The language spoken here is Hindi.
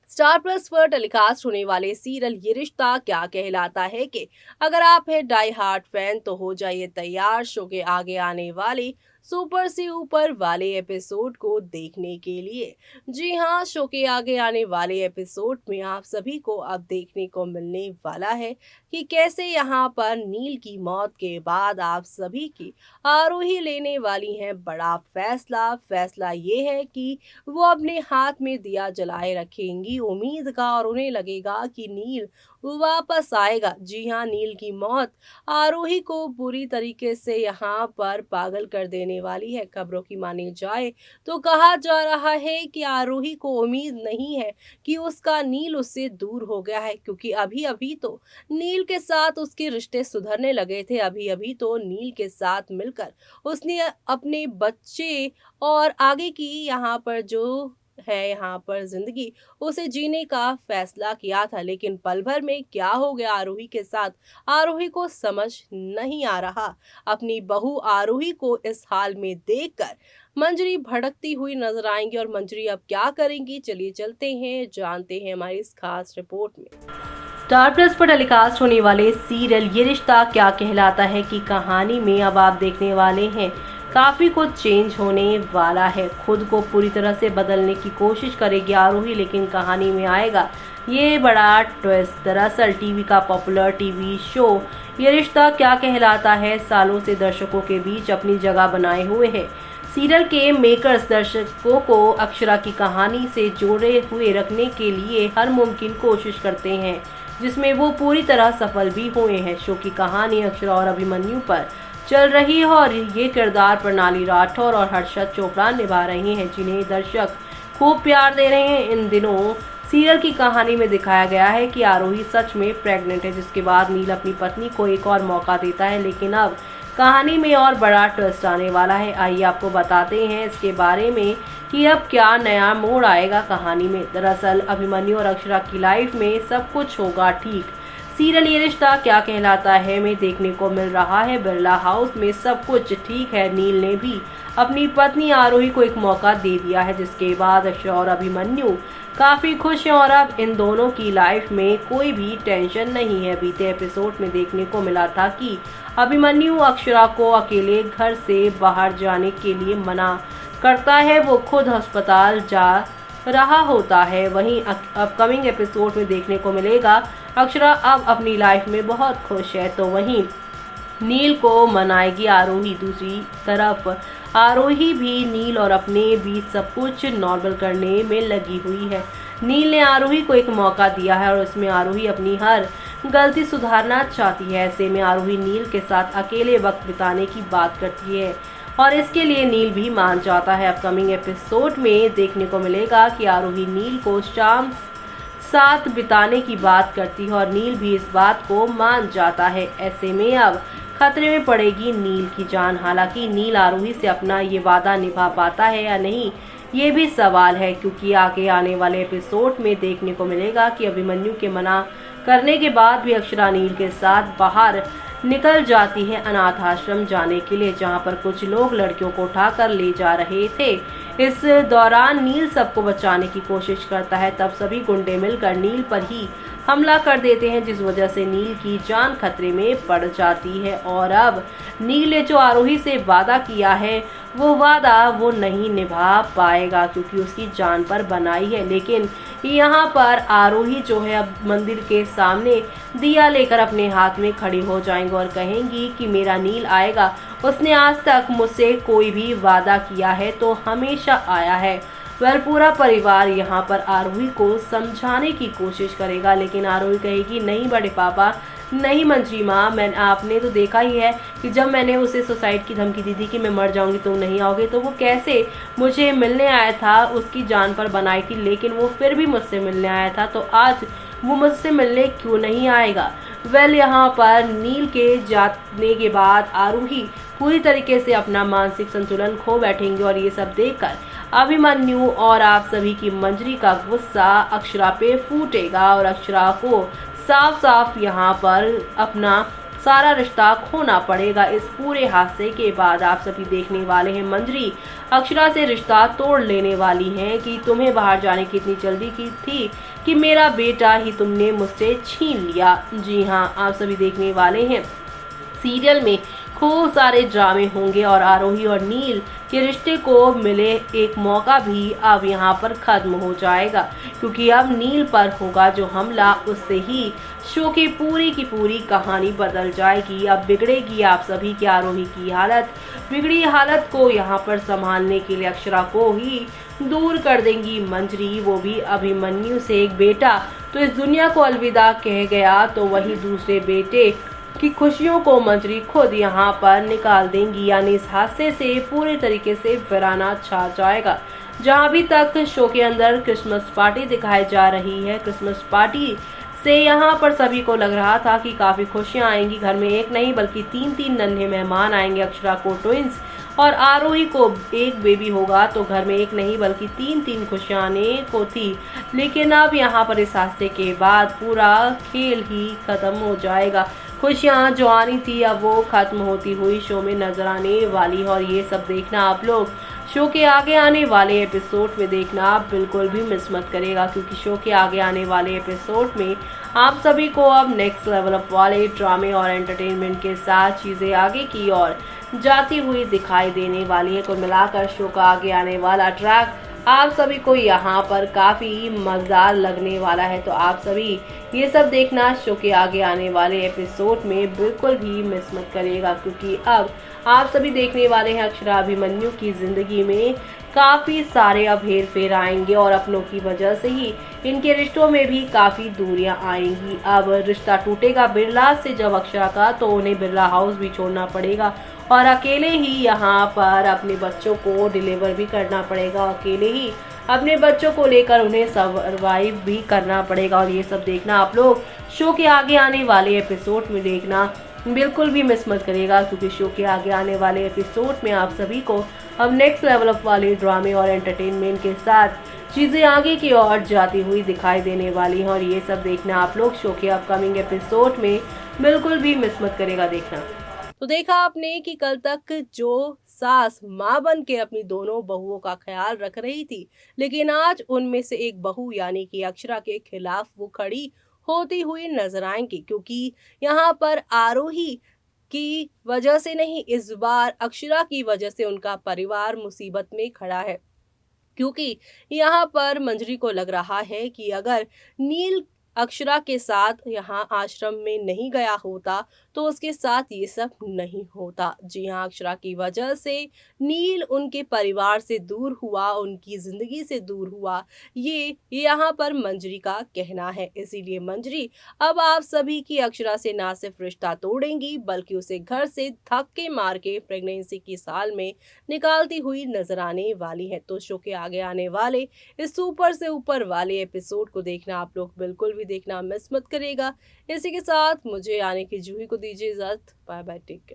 स्टार प्लस पर टेलीकास्ट होने वाले सीरियल ये रिश्ता क्या कहलाता है कि अगर आप हैं डाई हार्ट फैन तो हो जाइए तैयार शो के आगे आने वाले सुपर से ऊपर वाले एपिसोड को देखने के लिए। जी हाँ, शो के आगे आने वाले एपिसोड में आप सभी को अब देखने को मिलने वाला है कि कैसे यहाँ पर नील की मौत के बाद आप सभी की आरोही लेने वाली हैं बड़ा फैसला। फैसला ये है कि वो अपने हाथ में दिया जलाए रखेंगी उम्मीद का और उन्हें लगेगा कि नील वापस आएगा। जी हाँ, नील की मौत आरोही को पूरी तरीके से यहाँ पर पागल कर देने वाली है। खबरों की मानी जाए तो कहा जा रहा है कि आरोही को उम्मीद नहीं है कि उसका नील उससे दूर हो गया है, क्योंकि अभी अभी तो नील के साथ उसके रिश्ते सुधरने लगे थे। अभी अभी तो नील के साथ मिलकर उसने अपने बच्चे और आगे की यहाँ पर जो है यहाँ पर जिंदगी उसे जीने का फैसला किया था। लेकिन पल भर में क्या हो गया आरोही के साथ, आरोही को समझ नहीं आ रहा। अपनी बहू आरोही को इस हाल में देखकर मंजरी भड़कती हुई नजर आएंगी और मंजरी अब क्या करेंगी, चलिए चलते हैं जानते हैं हमारी इस खास रिपोर्ट में। स्टार प्लस पर टेलीकास्ट होने वाले सीरियल ये रिश्ता क्या कहलाता है की कहानी में अब आप देखने वाले हैं काफी कुछ चेंज होने वाला है। खुद को पूरी तरह से बदलने की कोशिश करेगी आरोही, लेकिन कहानी में आएगा ये बड़ा ट्विस्ट। दरअसल टीवी का पॉपुलर टीवी शो ये रिश्ता क्या कहलाता है सालों से दर्शकों के बीच अपनी जगह बनाए हुए है। सीरियल के मेकर्स दर्शकों को अक्षरा की कहानी से जोड़े हुए रखने के लिए हर मुमकिन कोशिश करते हैं, जिसमें वो पूरी तरह सफल भी हुए हैं। शो की कहानी अक्षरा और अभिमन्यु पर चल रही है और ये किरदार प्रणाली राठौर और हर्षद चोपड़ा निभा रहे हैं, जिन्हें दर्शक खूब प्यार दे रहे हैं। इन दिनों सीरियल की कहानी में दिखाया गया है कि आरोही सच में प्रेग्नेंट है, जिसके बाद नील अपनी पत्नी को एक और मौका देता है। लेकिन अब कहानी में और बड़ा ट्विस्ट आने वाला है। आइए आपको बताते हैं इसके बारे में कि अब क्या नया मोड़ आएगा कहानी में। दरअसल अभिमन्यु और अक्षरा की लाइफ में सब कुछ होगा ठीक। सीरियल ये रिश्ता क्या कहलाता है में देखने को मिल रहा है बिरला हाउस में सब कुछ ठीक है। नील ने भी अपनी पत्नी आरोही को एक मौका दे दिया है, जिसके बाद अक्षरा और अभिमन्यु काफी खुश हैं और अब इन दोनों की लाइफ में कोई भी टेंशन नहीं है। बीते एपिसोड में देखने को मिला था कि अभिमन्यु अक्षरा को अकेले घर से बाहर जाने के लिए मना करता है, वो खुद अस्पताल जा रहा होता है। वहीं अपकमिंग एपिसोड में देखने को मिलेगा अक्षरा अब अपनी लाइफ में बहुत खुश है, तो वहीं नील को मनाएगी आरोही। दूसरी तरफ आरोही भी नील और अपने बीच सब कुछ नॉर्मल करने में लगी हुई है। नील ने आरोही को एक मौका दिया है और उसमें आरोही अपनी हर गलती सुधारना चाहती है। ऐसे में आरोही नील के साथ अकेले वक्त बिताने की बात करती है और इसके लिए नील भी मान जाता है। अपकमिंग एपिसोड में देखने को मिलेगा कि आरोही नील को शाम साथ बिताने की बात करती है और नील भी इस बात को मान जाता है। ऐसे में अब खतरे में पड़ेगी नील की जान। हालांकि नील आरोही से अपना ये वादा निभा पाता है या नहीं, ये भी सवाल है, क्योंकि आगे आने वाले एपिसोड में देखने को मिलेगा कि अभिमन्यु के मना करने के बाद भी अक्षरा नील के साथ बाहर निकल जाती है अनाथ आश्रम जाने के लिए, जहां पर कुछ लोग लड़कियों को उठाकर ले जा रहे थे। इस दौरान नील सबको बचाने की कोशिश करता है, तब सभी गुंडे मिलकर नील पर ही हमला कर देते हैं, जिस वजह से नील की जान खतरे में पड़ जाती है। और अब नील ने जो आरोही से वादा किया है वो वादा वो नहीं निभा पाएगा, क्योंकि उसकी जान पर बनाई है। लेकिन यहाँ पर आरोही जो है अब मंदिर के सामने दिया लेकर अपने हाथ में खड़ी हो जाएंगे और कहेंगी कि मेरा नील आएगा, उसने आज तक मुझसे कोई भी वादा किया है तो हमेशा आया है। वह पूरा परिवार यहाँ पर आरोही को समझाने की कोशिश करेगा, लेकिन आरोही कहेगी नहीं बड़े पापा, नहीं मंजरी माँ, आपने तो देखा ही है कि जब मैंने उसे सुसाइड की धमकी दी थी कि मैं मर जाऊंगी तुम नहीं आओगे, तो वो कैसे मुझे मिलने आया था, उसकी जान पर बनाई थी, लेकिन वो फिर भी मुझसे मिलने आया था, तो आज वो मुझसे मिलने क्यों नहीं आएगा। यहाँ पर नील के जाने के बाद आरोही पूरी तरीके से अपना मानसिक संतुलन खो बैठेंगे और ये सब देखकर अभिमन्यु और आप सभी की मंजरी का गुस्सा अक्षरा पे फूटेगा और अक्षरा को साफ साफ यहाँ पर अपना सारा रिश्ता खोना पड़ेगा। इस पूरे हादसे के बाद आप सभी देखने वाले हैं मंजरी अक्षरा से रिश्ता तोड़ लेने वाली हैं कि तुम्हें बाहर जाने की इतनी जल्दी की थी कि मेरा बेटा ही तुमने मुझसे छीन लिया। जी हाँ, आप सभी देखने वाले हैं सीरियल में खूब सारे ड्रामे होंगे और आरोही और नील के रिश्ते को मिले एक मौका भी अब यहाँ पर खत्म हो जाएगा, क्योंकि अब नील पर होगा जो हमला, उससे ही शो की पूरी कहानी बदल जाएगी। अब बिगड़ेगी आप सभी की आरोही की हालत। बिगड़ी हालत को यहाँ पर संभालने के लिए अक्षरा को ही दूर कर देंगी मंजरी, वो भी अभिमन्यु से। एक बेटा तो इस दुनिया को अलविदा कह गया, तो वही दूसरे बेटे की खुशियों को मंजरी खुद यहाँ पर निकाल देंगी। यानी इस हादसे से पूरे तरीके से वीराना छा जाएगा। जहाँ अभी तक शो के अंदर क्रिसमस पार्टी दिखाई जा रही है, क्रिसमस पार्टी से यहाँ पर सभी को लग रहा था कि काफी खुशियां आएंगी। घर में एक नहीं बल्कि तीन नन्हे मेहमान आएंगे। अक्षरा को ट्विंस और आरोही को एक बेबी होगा, तो घर में एक नहीं बल्कि तीन खुशियां आने को थी। लेकिन अब यहाँ पर इस हादसे के बाद पूरा खेल ही खत्म हो जाएगा। खुशियां जो आनी थी अब वो खत्म होती हुई शो में नजर आने वाली है। और ये सब देखना आप लोग शो के आगे आने वाले एपिसोड में देखना बिल्कुल भी मिस मत करेगा, क्योंकि शो के आगे आने वाले एपिसोड में आप सभी को अब नेक्स्ट लेवल अप वाले ड्रामे और एंटरटेनमेंट के साथ चीज़ें आगे की ओर जाती हुई दिखाई देने वाली है। कुल मिलाकर शो का आगे आने वाला ट्रैक आप सभी को यहाँ पर काफ़ी मज़ेदार लगने वाला है। तो आप सभी ये सब देखना शो के आगे आने वाले एपिसोड में बिल्कुल भी मिस मत करिएगा, क्योंकि अब आप सभी देखने वाले हैं अक्षरा अभिमन्यु की ज़िंदगी में काफ़ी सारे अब हेर फेर आएंगे और अपनों की वजह से ही इनके रिश्तों में भी काफ़ी दूरियां आएंगी। अब रिश्ता टूटेगा बिरला से जब अक्षरा का, तो उन्हें बिरला हाउस भी छोड़ना पड़ेगा और अकेले ही यहाँ पर अपने बच्चों को डिलीवर भी करना पड़ेगा। अकेले ही अपने बच्चों को लेकर उन्हें सर्वाइव भी करना पड़ेगा। और ये सब देखना आप लोग शो के आगे आने वाले एपिसोड में देखना बिल्कुल भी मिस मत करिएगा, क्योंकि शो के आगे आने वाले एपिसोड में आप सभी को अब नेक्स्ट लेवल अप वाले ड्रामे और एंटरटेनमेंट के साथ चीज़ें आगे की ओर जाती हुई दिखाई देने वाली हैं। और ये सब देखना आप लोग शो के अपकमिंग एपिसोड में बिल्कुल भी मिस मत करेगा देखना। तो देखा आपने कि कल तक जो सास माँ बन के अपनी दोनों बहुओं का ख्याल रख रही थी, लेकिन आज उनमें से एक बहू यानी कि अक्षरा के खिलाफ वो खड़ी होती हुई नजर आएंगी, क्योंकि यहाँ पर आरोही की वजह से नहीं, इस बार अक्षरा की वजह से उनका परिवार मुसीबत में खड़ा है। क्योंकि यहाँ पर मंजरी को लग रहा है कि अगर नील अक्षरा के साथ यहाँ आश्रम में नहीं गया होता तो उसके साथ ये सब नहीं होता। जी हाँ, अक्षरा की वजह से नील उनके परिवार से दूर हुआ, उनकी जिंदगी से दूर हुआ, ये यहाँ पर मंजरी का कहना है। इसीलिए मंजरी अब आप सभी की अक्षरा से ना सिर्फ रिश्ता तोड़ेंगी बल्कि उसे घर से धक्के मार के प्रेगनेंसी की साल में निकालती हुई नजर आने वाली है। तो शो के आगे आने वाले इस सुपर से ऊपर वाले एपिसोड को देखना आप लोग बिल्कुल भी देखना मिस मत करिएगा। इसी के साथ मुझे आने की जूही को दीजिए इजाजत। Bye bye, take care.